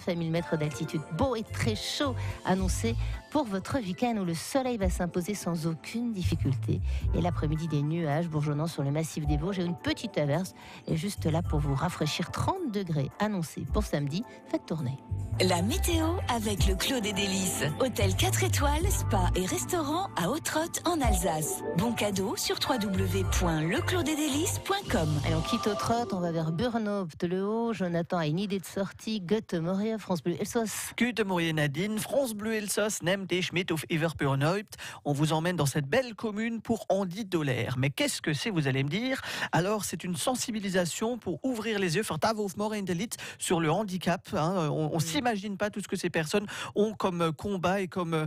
à 1000 mètres d'altitude. Beau et très chaud annoncé pour votre week-end où le soleil va s'imposer sans aucune difficulté. Et l'après-midi, des nuages bourgeonnant sur le massif des Vosges et une petite averse est juste là pour vous rafraîchir. 30 degrés annoncés pour samedi. Faites tourner. La météo avec le Clos des Délices. Hôtel 4 étoiles, spa et restaurant à Autrotte en Alsace. Bon cadeau sur www.leclosdesdélices.com. Allez, on quitte Autrotte, on va vers Burnhaupt, le Haut. Jonathan a une idée de sortie. Goethe Moria, France Bleu Elsass. Goethe Moria Nadine, France Bleu Elsass, nehmt dich mit auf Iver Burnhaupt. On vous emmène dans cette belle commune pour Andy Doller. Mais qu'est-ce que c'est, vous allez me dire? Alors, c'est une sensibilisation pour ouvrir les yeux, sur le handicap. On s'imagine pas tout ce que ces personnes ont comme combat et comme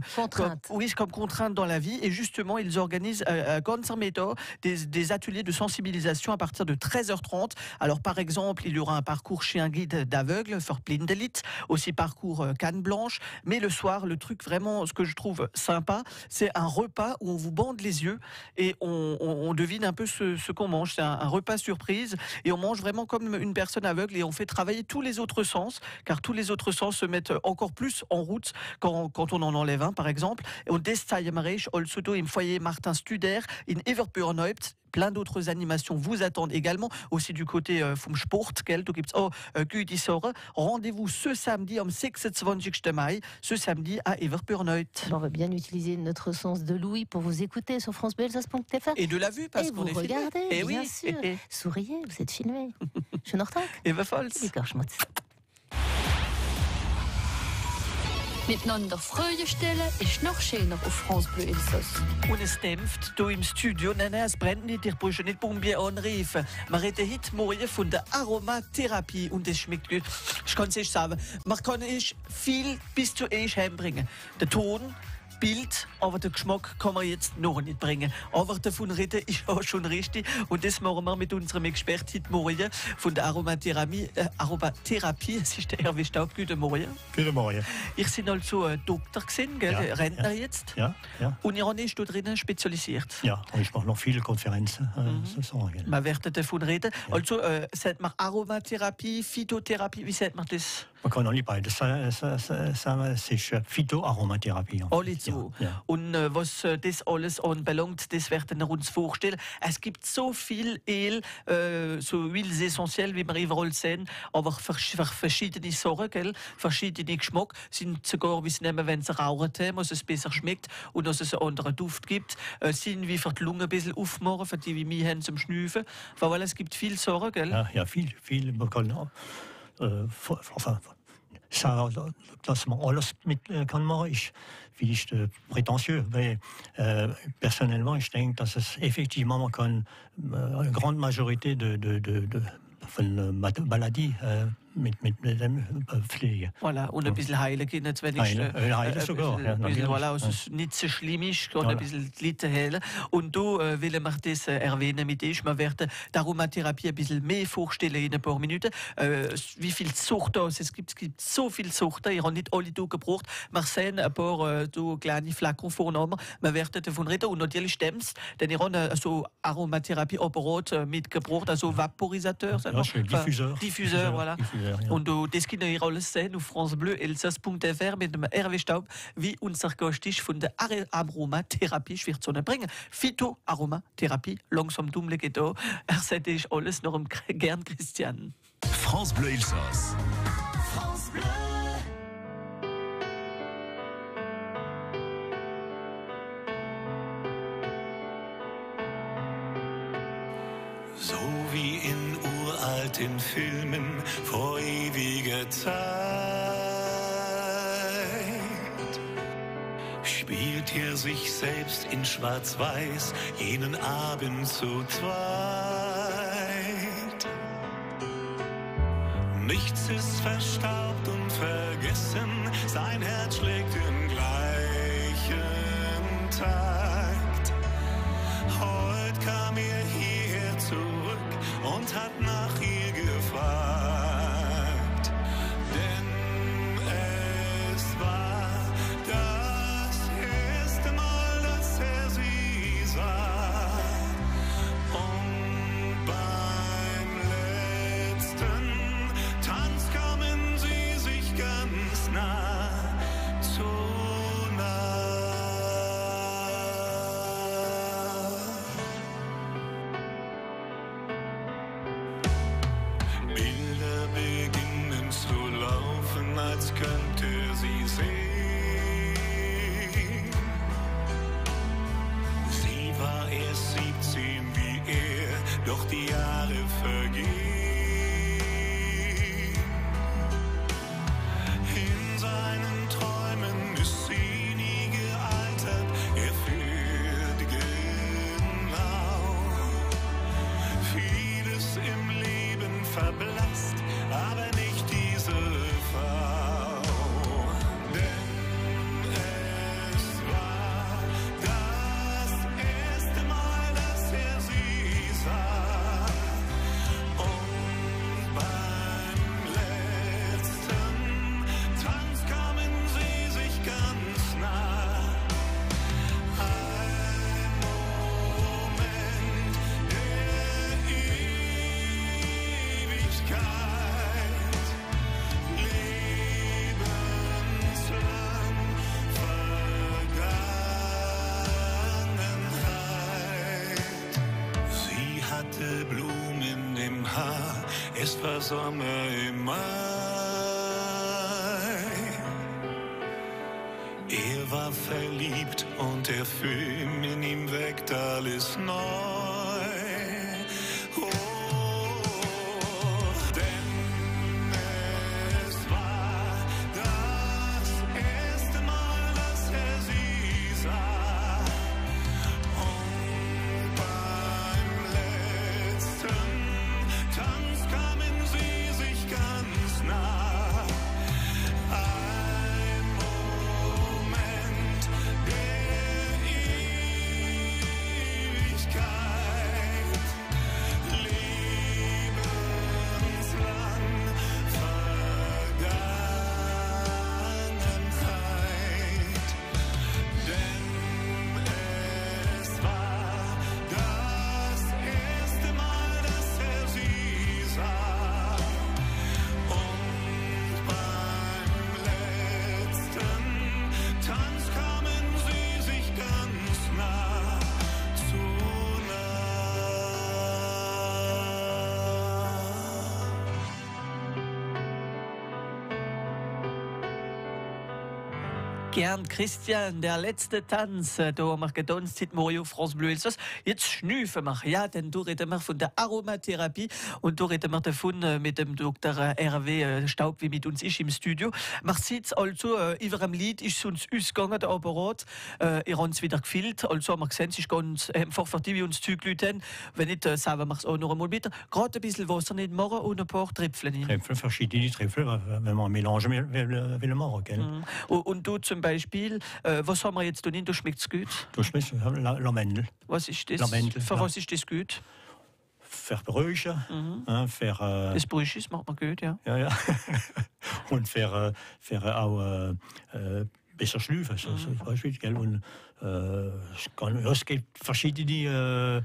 contrainte dans la vie. Et justement, ils organisent à Gansermeter des ateliers de sensibilisation à partir de 13h30. Alors, par exemple, il y aura un parcours chez un guide d'aveugles, für Blindelit, aussi parcours canne blanche. Mais le soir, le truc vraiment, ce que je trouve sympa, c'est un repas où on vous bande les yeux et on devine un peu ce qu'on mange. C'est un repas surprise et on mange vraiment comme une personne aveugle et on fait travailler tous les autres sens, car tous les autres sens se mettent encore plus en route quand on en enlève un, par exemple. Und das zeigen wir also im foyer Martin Studer in Everburnhaupt. Plein d'autres animations vous attendent également, aussi du côté vom Sport, gell, da gibt's auch Gütisore. Rendez-vous ce samedi am 26. Mai, ce samedi à Everburnhaupt. On va bien utiliser notre sens de l'ouïe pour vous écouter sur francebleu-elsass.fr. Et de la vue, parce qu'on est filmé. Et vous regardez, bien oui. sûr. Souriez, vous êtes filmé. Schönen Tag. Ebenfalls. Schmutz. Miteinander Freude stellen ist noch schöner auf France Bleu Elsass. Und es dämpft hier im Studio. Nein, es brennt nicht, ich brauche nicht Bombe anrufen. Wir reden heute morgen von der Aromatherapie und es schmeckt gut. Ich kann es euch sagen, man kann euch viel bis zu euch heimbringen. Der Ton, Bild, aber den Geschmack kann man jetzt noch nicht bringen. Aber davon reden ist auch schon richtig. Und das machen wir mit unserem Experten heute Morgen von der Aromatherapie. Es ist der Hervé Staub. Guten Morgen. Guten Morgen. Ich bin also Doktor gewesen, gell? Ja, Rentner jetzt. Ja. Und ihr habt da drinnen spezialisiert. Ja, und ich mache noch viele Konferenzen. Wir werden davon reden. Ja. Also, sagt man Aromatherapie, Phytotherapie, wie sagt man das? Man kann alle beides. Es ist Phytoaromatherapie. Alles so. Ja. Und was das alles anbelangt, das werden wir uns vorstellen. Es gibt so viel Öl, so Öls essentiell, wie wir überall sehen, aber verschiedene Sorten, gell? Verschiedene Geschmack, sind sogar, wie sie nehmen, wenn sie rauchen, dass es besser schmeckt und dass es einen anderen Duft gibt, sind wie für die Lunge ein bisschen aufmachen, für die wie wir haben zum Schnüffeln, weil es gibt viel Sorgen, gell? Ja, viel. Man kann ça, dass man alles mit kann machen, ist vielleicht prétentieux, mais personnellement, ich denke, dass es effectivement man kann eine grande majorité von Maladies mit dem pflegen. Voilà, und ein bisschen heilen können, wenn ich heilen sogar. Voilà, also es nicht so schlimm ist, kann ein bisschen die Leute heilen. Und da will wir das erwähnen mit euch. Wir werden die Aromatherapie ein bisschen mehr vorstellen in ein paar Minuten. Wie viele Sorten es gibt so viele Sorten. Ich habe nicht alle hier gebraucht. Wir sehen ein paar kleine Flakon vornehmen. Wir werden davon reden. Und natürlich stimmt es, denn ich habe so Aromatherapie-Apparat mitgebracht, also Vaporisateur. Ja, Diffuseur, voilà. Diffuseur, ja. Und das könnt ihr alles sehen auf francebleu-elsass.fr mit dem Hervé Staub, wie unser Gast ist von der Aromatherapie. Ich werde es Ihnen bringen. Phytoaromatherapie, langsam dummle geht da. Sagt euch alles noch gern Christian. France Bleu Elsass. France Bleu. So wie in uralten Filmen vor ewiger Zeit spielt er sich selbst in Schwarz-Weiß jenen Abend zu zweit. Nichts ist verstaubt und vergessen, sein Herz schlägt im gleichen Takt. Heute kam er hierher zurück und hat nach ihr gefragt, denn es war das erste Mal, dass er sie sah. Und beim letzten Tanz kamen sie sich ganz als könnte sie sehen. Sie war erst 17 wie er, doch die Jahre vergehen. In seinen Träumen ist sie nie gealtert, er führt genau. Vieles im Leben verblasst, aber nicht diese Frau. Denn es war das erste Mal, dass er sie sah. Und beim letzten Tanz kamen sie sich ganz nah. Ein Moment der Ewigkeit, lebenslang Vergangenheit. Sie hatte Blumen im Haar, es war Sommer im Mai. Er war verliebt und der Film in ihm weckt alles neu. Oh, denn es war das erste Mal, dass er sie sah. Und beim letzten Tanz kamen sie sich ganz nah. Ein Moment der Ewigkeit, lebenslang Vergangenheit. Denn es war das erste Mal, dass er sie sah. Und beim letzten Tanz kamen sie sich ganz nah zu Gern Christian, der letzte Tanz, da haben wir getanzt heute Morgen auf France Bleu Elsass. Jetzt schnüfen wir, ja, denn da reden wir von der Aromatherapie und da reden wir davon mit dem Dr. Hervé Staub, wie mit uns ist im Studio. Man sieht also, über dem Lied ist es uns ausgegangen, der Apparat. Ihr habt es wieder gefilmt, also haben wir gesehen, es ist ganz einfach für die, wie uns Züglüten. Wenn nicht, sagen wir es auch noch einmal bitte. Gerade ein bisschen Wasser nicht machen und ein paar Tröpfchen hin. Tröpfel, verschiedene Tröpfel, wenn man mélange will le machen, gell? Und du zum Beispiel, was haben wir jetzt da drin? Da schmeckt es gut. Da schmeckt Lavendel. Was ist das? Lavendel, Für ja. was ist das gut? Für Brüche, für... Das Brüsches macht man gut, ja. Ja, ja. Und für auch besser schlüfen, so zum Beispiel, gell? Und es gibt verschiedene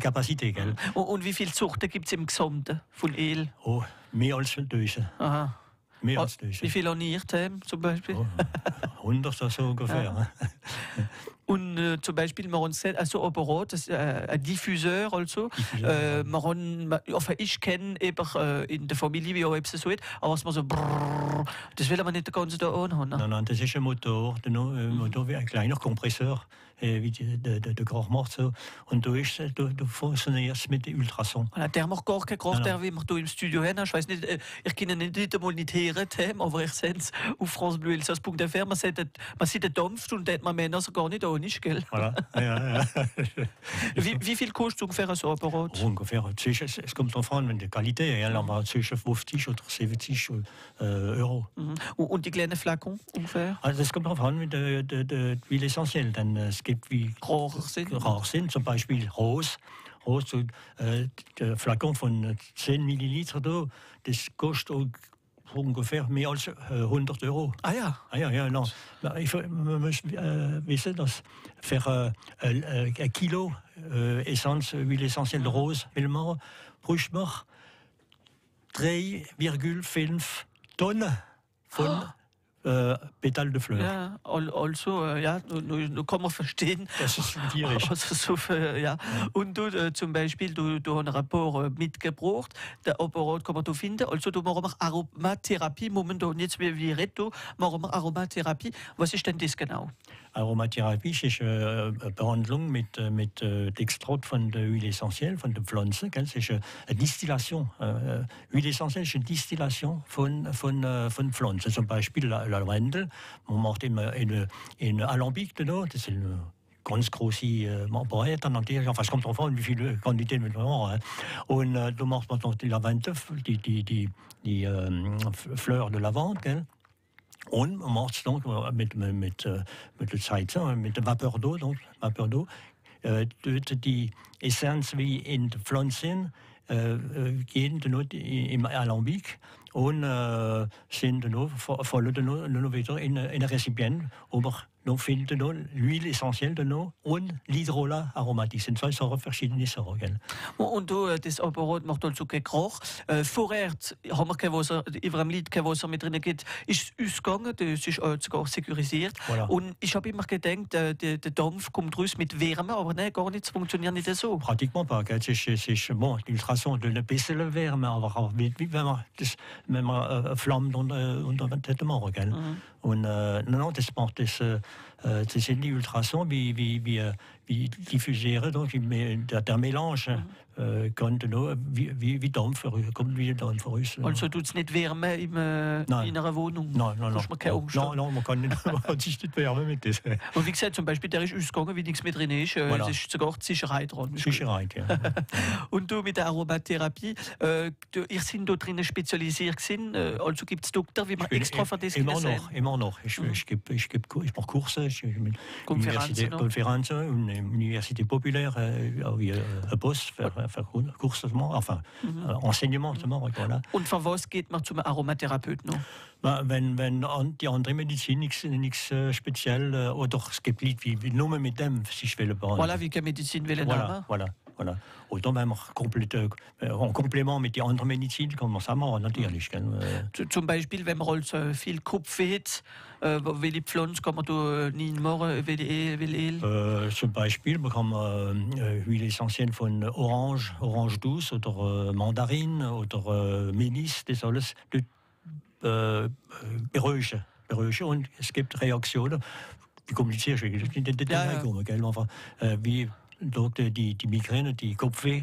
Kapazitäten, gell? Und wie viele Sorten gibt es im Gesamten von El? Oh, mehr als Döse. Aha. Mehr als Döse. Wie viel an ihr zum Beispiel? Oh, 100 oder so ungefähr. Ja. Und zum Beispiel, wir haben also Apparat, das ein Diffuseur, also. Ich kenne eben in der Familie, wie auch etwas so ist, aber was man so brrrr, das will man nicht den ganzen Tag anhaben. Ne? Nein, das ist ein Motor. Der Motor wie ein kleiner Kompressor, wie der Krach macht so. Und du funktionierst es mit dem Ultrason. Der macht gar keinen Krach, der wie wir hier im Studio haben. Ich weiß nicht, ich kann ihn nicht einmal nicht hören, aber ich sehe es auf francebleuelsass.fr. Man sieht den Dampf und den man Männer so gar nicht an ist, gell? Voilà. Ja. Wie viel kostet ungefähr so ein Apparat? Ungefähr. Es kommt darauf an, wenn die Qualität, ja, dann zwischen 50 oder 70 Euro. Und die kleinen Flakon ungefähr? Also das kommt darauf an, wie l'essentiel. Denn es gibt wie rar sind, zum Beispiel Rose. Der Flakon von 10 Milliliter, das kostet ungefähr mehr als 100 Euro. Ah ja? Ja, non. Man muss wissen, dass für ein Kilo Essence, Huile essentielle de Rose, braucht man 3,5 Tonnen von Pétales de Fleurs. Ja, also, ja, du kann man verstehen. Das ist schwierig. Also, so, ja. Und du zum Beispiel, du hast einen Rapport mitgebracht, der Apparat kann man da finden. Also, du machen wir Aromatherapie momentan. Jetzt wie Retto machen wir Aromatherapie. Was ist denn das genau? Aromatherapie ist eine Behandlung mit Extrat von der Huile essentielle, von der Pflanze. Das ist eine Distillation. Huile essentielle ist eine Distillation von Pflanzen. Zum Beispiel Lavendel. Man macht immer in Alambic dedans. Das ist eine ganz große Barrière. Enfin, es kommt drauf an, wie viele Quantitäten wir haben. Und da macht man die Lavendel, die Fleurs de Lavande, gell? Und man macht es donc mit der Zeit, mit der Vapeur d'eau, donc Vapeur d'eau. Die Essenz wie in der Pflanzen gehen im Alambic und sind dann wieder in ein Rezipient, aber dann finden l'huile essentielle de nous und l'hydrolat aromatique. Das sind zwei Sorten, verschiedene Sorten. Und du, das Apparat macht also keinen Geruch. Vorher haben wir kein Wasser, über dem Lied kein Wasser mit drin geht, ist ausgegangen, das ist sogar sécurisierт. Voilà. Und ich habe immer gedacht, der Dampf kommt raus mit Wärme, aber nein, gar nicht, es funktioniert nicht so. Pratiquement pas. Es ist bon, l'ultrason de eine bisschen Wärme, aber auch wie wenn man Flammen unter den Tête machen. Und non, das macht das sind die Ultrasons wie diffusieren, donc der Mélange kommt wie Dampf, kommt wie Dampf raus. Also tut es nicht Wärme in einer Wohnung? Nein. Man kann sich nicht wärmen mit das. Und wie gesagt, zum Beispiel, der ist ausgegangen, wie nichts mehr drin ist. Voilà. Es ist sogar die Sicherheit dran. Sicherheit, ja. Und du mit der Aromatherapie, ihr seid da drinnen spezialisiert gewesen, also gibt es Doktor, wie man extra für das immer noch. Ich mache Kurse, Konferenzen, Université populaire, wie ein Post für Kurse, enfin, Enseignement. Voilà. Und für was geht man zum Aromatherapeuten noch? Wenn die andere Medizin nichts speziell oder es gibt Leute wie nur mit dem sich will behandeln. Voilà, wie keine Medizin will Voilà. Oder wenn man en Komplement mit der anderen Medizin kann man es auch machen, natürlich. Zum Beispiel, wenn man also viel Kopf hat, welche Pflanze kann man da nicht machen, welche zum Beispiel kann man Huile essentielle von Orange douce oder Mandarine oder Melis, das alles beruhigen. Und es gibt Reaktionen, die kompliziert sind, in den Detail kommen, wie die Migräne, die Kopfweh,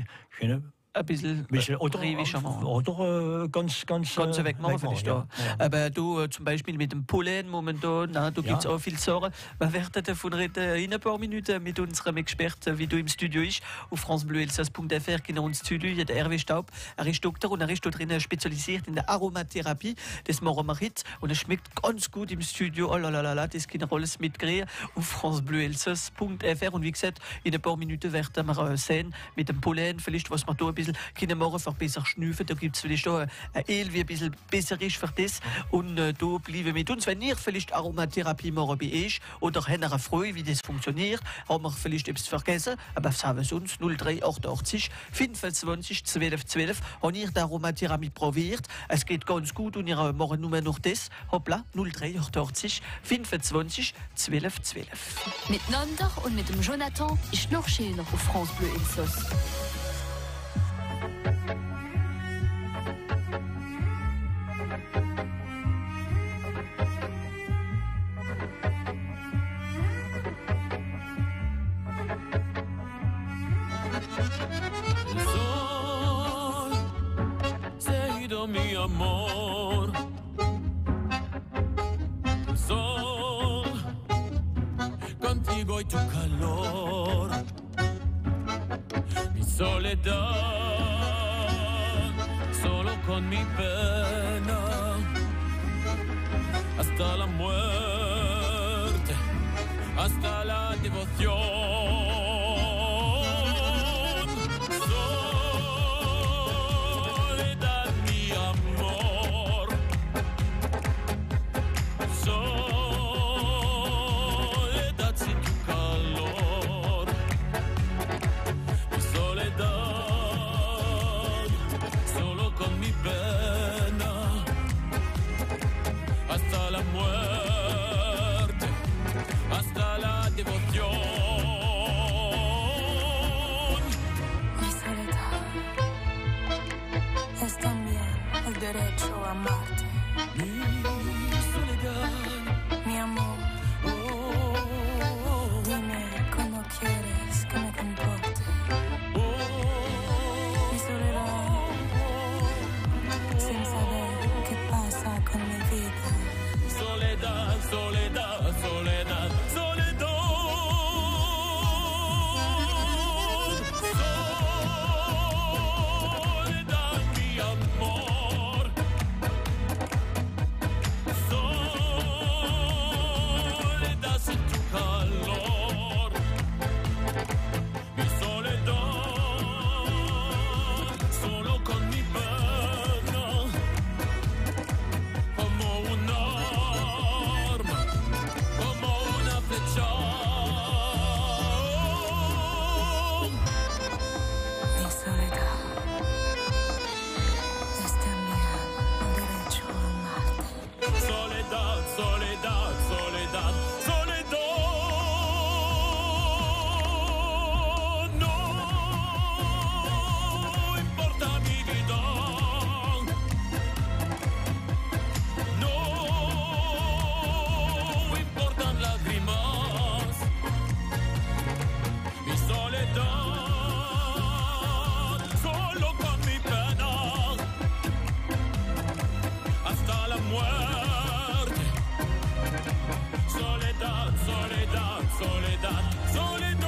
ein bisschen oder ganz wegmachen vielleicht da. Aber du zum Beispiel mit dem Pollen momentan, da gibt es auch viel Sorgen. Wir werden davon reden in ein paar Minuten mit unserem Experten, wie du im Studio ist, auf francebleuelsass.fr, genau im Studio, der Hervé Staub. Er ist Doktor und er ist dort drin spezialisiert in der Aromatherapie. Das machen wir jetzt und es schmeckt ganz gut im Studio. Oh la, das kann alles mitkriegen auf francebleuelsass.fr. Und wie gesagt, in ein paar Minuten werden wir sehen mit dem Pollen, vielleicht was wir da ein bisschen können machen, für besser schnüffeln. Da gibt es vielleicht auch ein Öl, wie ein bisschen besser ist für das. Und da bleiben mit uns. Wenn ihr vielleicht Aromatherapie machen bei euch oder habt eine Freude, wie das funktioniert, haben wir vielleicht etwas vergessen, aber sagen wir es uns, 0388 25 12 12. Und ihr die Aromatherapie probiert, es geht ganz gut und ihr macht nur noch das. Hoppla, 0388 25 12 12. Miteinander und mit dem Jonathan ist noch schöner auf France Bleu Elsass. Mi amor, sol, contigo y tu calor, mi soledad, solo con mi pena, hasta la muerte, hasta la devoción. Hasta la muerte. amarte. Mi soledad, mi amor. Dime cómo quieres que me comporte. Mi soledad, sin saber qué pasa con mi vida. Soledad, soledad, soledad, soledad. Soledad, mi amor. Soledad sin tu calor. Mi soledad, solo con mi pena. Como un arma, como una flecha. Mi soledad, este mi derecho a amarte. Soledad, soledad, soledad, soledad. No importa mi vida. No importan lágrimas. Mi soledad, solo con mi pena. Hasta la muerte. Soledad, soledad, soledad, soledad.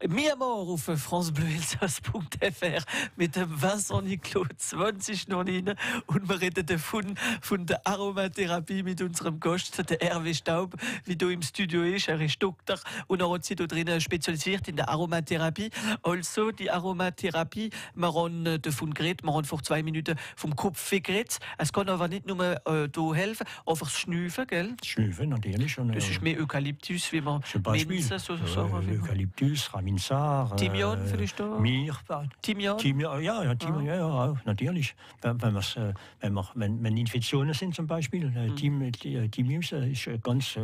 Mi Amor auf francebleuelsass.fr mit dem Vincent Niclot, 20 und wir reden von der Aromatherapie mit unserem Gast, der Hervé Staub, wie du im Studio ist. Er ist Doktor und er hat sich da drinnen spezialisiert in der Aromatherapie. Also die Aromatherapie, wir haben davon geredet, wir haben vor 2 Minuten vom Kopf geredet. Es kann aber nicht nur da helfen, einfach das Schnüffeln, gell? Schnüffeln, natürlich. Das ist mehr Eukalyptus, wie man Zum Beispiel Minze, so sagen. Eukalyptus, Raminsar, Thymian vielleicht auch? Mir, Thymian? ja, Thymian, ja, natürlich. Wenn Infektionen sind zum Beispiel, Thymian ist ganz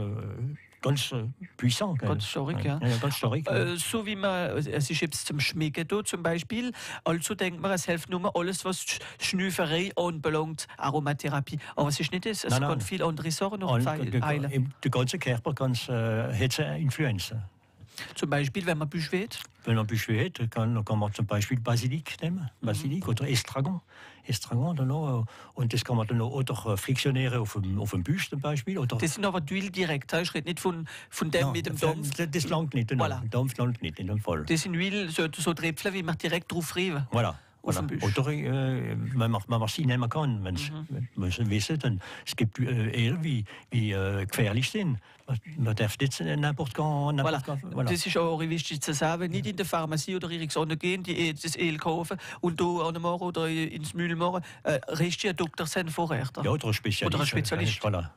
puissant. Ganz stark, ja. Ja, ganz stark. So wie man, es ist jetzt zum Schmecken da zum Beispiel, also denkt man, es hilft nur alles, was Schnüfferei anbelangt, Aromatherapie. Aber es ist nicht das, es kann viel andere Sachen noch heilen. Der ganze Körper hat eine Influenz. Zum Beispiel, wenn man Büschwet. Wenn man Büschwet hat, kann man zum Beispiel Basilik nehmen, Basilik oder Estragon. Estragon dann noch, und das kann man dann auch friktionieren auf dem Büsch zum Beispiel. Oder Das sind aber Duil direkt, ich rede nicht von dem mit dem Dampf. Das langt nicht, Voilà. Der Dampf langt nicht in dem Fall. Das sind Duil, so Tröpfchen, wie man direkt drauf reiben. Voilà. Auf dem Büsch. Oder wenn man sie nehmen kann, wenn man wissen, dann es gibt eher wie gefährlich sind. Man darf nicht n'importe quand. Voilà. Das ist auch wichtig zu sagen, nicht in der Pharmazie oder irgendwo gehen, die das Öl kaufen und da an einem oder ins Mühl machen, richtig ein Doktor sein vorher. Ja, oder ein Spezialist. Oder ein Spezialist. Voilà.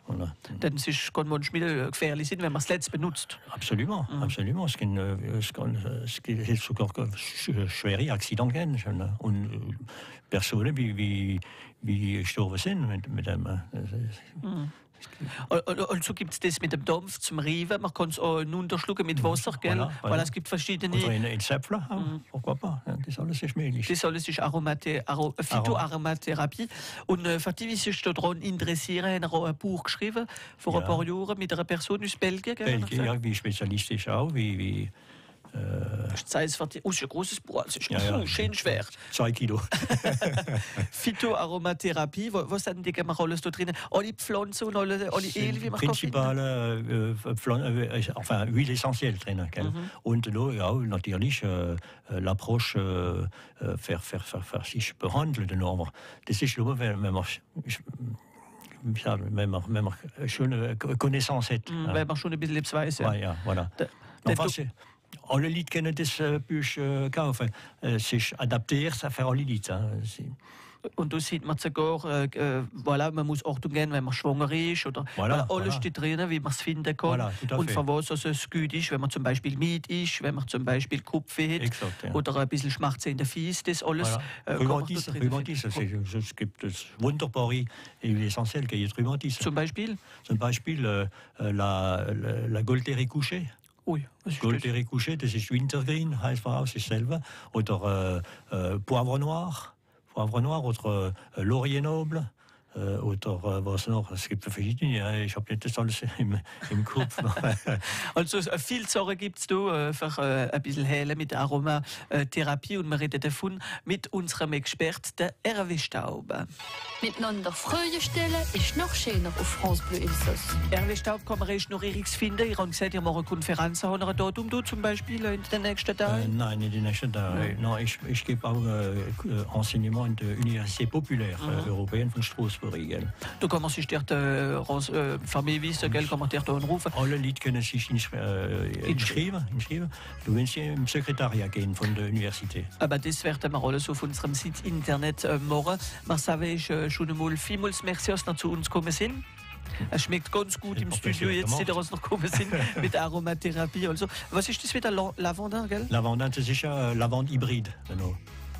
Denn es kann manchmal gefährlich sein, wenn man es letzt benutzt. Absolument, absolument. Es gibt sogar schwere Accidents geben. Und Personen, die gestorben sind mit dem. Also gibt es das mit dem Dampf zum Reiben, man kann es auch unterschlucken mit Wasser, gell? Weil es gibt verschiedene... Oder in Zäpfchen, pourquoi pas, das alles ist möglich. Das alles ist Phytoaromatherapie. Und für die, die sich daran interessieren, haben wir ein Buch geschrieben, vor ein paar Jahren, mit einer Person aus Belgien, gell? Belgien, ja, wie Spezialist ist auch, wie ist ein großes Buch, es ist schön schwer. 2 Kilo. Phytoaromatherapie, was sind die gemacht alles da drin? Alle Pflanzen und alle Öl, wie man principale enfin, Huile essentielle drin. Und ja, natürlich l'approche sich behandeln. Aber das ist nur, wenn man schon eine Connaissance hat. Weil man schon ein bisschen weiß. Ja, voilà. Alle Leute können das Büch kaufen. Es ist adaptiert für alle Leute. Und da sieht man sogar, voilà, man muss Achtung geben, wenn man schwanger ist. Oder alles steht drin, wie man es finden kann. Und von was es gut ist, wenn man zum Beispiel Miet ist, wenn man zum Beispiel Kupfer hat. Exakt, ja. Oder ein bisschen Schmerzen in der Fies, das alles. Rheumatisme. Es gibt das wunderbare essentiell qui est Rheumatisme. Zum Beispiel? Zum Beispiel la Gualterie couchée. Ui, was ist das? Goldbeere couché, das ist Wintergreen, heißt voraus, ist selber. Oder Poivre Noir oder Laurier Noble. Oder was noch? Es gibt verschiedene. Ja, ich habe nicht das alles im Kopf. Also viel Sachen gibt es da für ein bisschen Hele mit Aromatherapie und wir reden davon mit unserem Experten, der Hervé Staub. Miteinander Freude stellen ist noch schöner auf France Bleu Elsass. Hervé Staub kann man erst noch Eriks finden. Ihr habt gesagt, ihr macht eine Konferenz an einer Datum da zum Beispiel in den nächsten Tagen? Nein, in den nächsten Tagen. No, ich gebe auch Enseignement in der Universität Populaire Européenne von Straßburg. Da kann man sich dort Familie wissen, kann man dort anrufen. Alle Leute können sich inschreiben. Du willst im Sekretariat gehen von der Universität. Aber das werden wir alles auf unserem Site Internet machen. Wir sagen schon einmal vielmals merci, dass ihr zu uns gekommen sind. Es schmeckt ganz gut im Studio, jetzt seht ihr, was noch gekommen sind mit Aromatherapie. Also, was ist das wieder? Lavandin, gell? Lavandin, das ist ja Lavande hybride. Genau.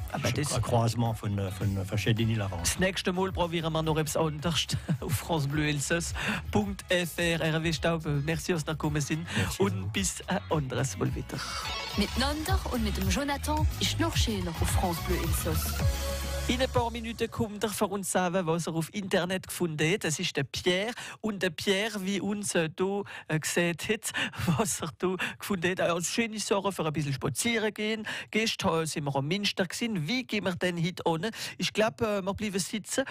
Aber das ein Croisement von verschiedenen Lavanden. Das nächste Mal probieren wir noch etwas anderes auf francebleuelsass.fr. Hervé Staub, merci, dass ihr gekommen sind. Merci und bis ein anderes Mal wieder. Miteinander und mit dem Jonathan ist noch schöner auf France Bleu Elsass. In ein paar Minuten kommt er für uns sagen, was er auf Internet gefunden hat. Das ist der Pierre. Und der Pierre, wie uns hier gesehen hat, was er hier gefunden hat. Also schöne Sachen für ein bisschen spazieren gehen. Gestern sind wir am Münster gewesen. Wie gehen wir denn heute an? Ich glaube, wir bleiben sitzen